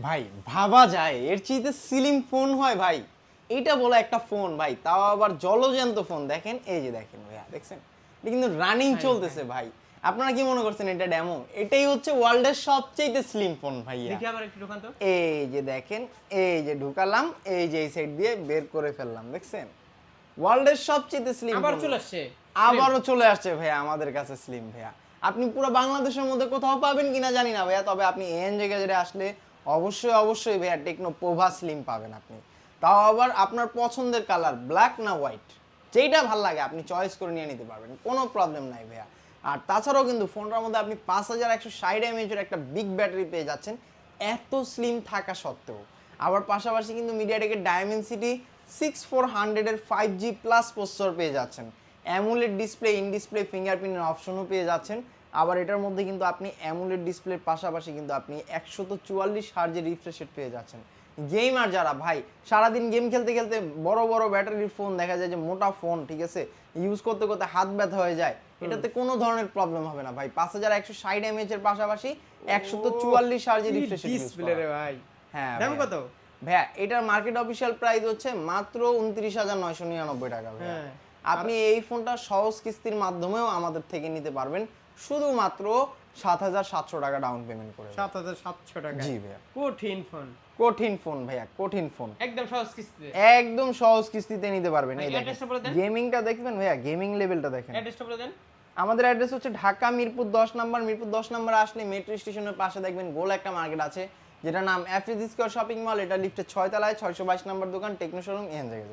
ভাই ভাবা যায় এর চেয়ে স্লিম ফোন হয় ভাই? এটা বলে একটা ফোন ভাই, তাও আবার জলজ্যান্ত ফোন। দেখেন, এই যে দেখেন ভাইয়া, দেখছেন? এটা কিন্তু রানিং হাই চলতেছে হাই। ভাই। আপনারা কি মনে করছেন এটা ডেমো? এটাই হচ্ছে ওয়ার্ল্ডের সবচেয়ে স্লিম ফোন ভাইয়া। দেখি আবার একটু ঢোকান তো। এই যে দেখেন, এই যে ঢুকালাম, এই যে এই সাইড দিয়ে বের করে ফেললাম, দেখছেন? ওয়ার্ল্ডের সবচেয়ে স্লিম আবার ফোন চলে আসছে। আবারও চলে আসছে ভাইয়া আমাদের কাছে স্লিম ভাইয়া। আপনি পুরো বাংলাদেশের মধ্যে কোথাও পাবেন কিনা জানি না ভাইয়া, তবে আপনি এনজে গ্যাজেটে আসলে অবশ্যই অবশ্যই ভাইয়া টেকনো পোভা স্লিম পাবেন আপনি। তাও আবার আপনার পছন্দের কালার ব্ল্যাক না হোয়াইট, যেইটা ভাল লাগে আপনি চয়েস করে নিয়ে নিতে পারবেন, কোনো প্রবলেম নাই ভাইয়া। আর তাছাড়াও কিন্তু ফোনটার মধ্যে আপনি 5160 এমএএচের একটা বিগ ব্যাটারি পেয়ে যাচ্ছেন এত স্লিম থাকা সত্ত্বেও। আবার পাশাপাশি কিন্তু মিডিয়াটেকের ডায়মেনসিটি 6400 এর 5G প্লাস প্রসেসর পেয়ে যাচ্ছেন। অ্যামোলেড ডিসপ্লে, ইন ডিসপ্লে ফিঙ্গারপ্রিন্টের অপশনও পেয়ে যাচ্ছেন। আবার এটার মধ্যে কিন্তু আপনি অ্যামোলেড ডিসপ্লের পাশাপাশি কিন্তু আপনি 144 হার্জের রিফ্রেশ রেট পেয়ে যাচ্ছেন। গেমার যারা ভাই সারাদিন গেম খেলতে খেলতে বড় বড় ব্যাটারির ফোন, দেখা যায় যে মোটা ফোন, ঠিক আছে, ইউজ করতে করতে হাত ব্যথা হয়ে যায়, এটাতে কোনো ধরনের প্রবলেম হবে না ভাই। 5160 এমএএচ এর পাশাপাশি 144 হার্জের রিফ্রেশ রেট ইউজ ডিসপ্লে রে ভাই। হ্যাঁ দাম ভাইয়া। কত? ভাইয়া এটার মার্কেট অফিসিয়াল প্রাইস হচ্ছে মাত্র 29,999 টাকা ভাইয়া। হ্যাঁ। আপনি এই ফোনটা সহজ কিস্তির মাধ্যমেও আমাদের থেকে নিতে পারবেন শুধুমাত্র 7,700 টাকা ডাউন পেমেন্ট করে। 7,700 টাকা। জি ভাইয়া। কঠিন ফোন। কঠিন ফোন ভাইয়া, কঠিন ফোন। একদম সহজ কিস্তিতে। একদম সহজ কিস্তিতে নিতে পারবেন। এই ভাই, দেখেন অ্যাড্রেসটা বলে দেন। গেমিংটা দেখবেন ভাইয়া, গেমিং লেভেলটা দেখেন। অ্যাড্রেসটা বলে দেন। আমাদের অ্যাড্রেস হচ্ছে ঢাকা মিরপুর 10 নাম্বার। মিরপুর 10 নাম্বারে আসলে মেট্রো স্টেশনের পাশে দেখবেন গোল একটা মার্কেট আছে, যেটা নাম এফএস স্কয়ার শপিং মল। এটা লিফটের 6 তলায় 622 নাম্বার দোকান, টেকনো শোরুম, এন জায়গায়।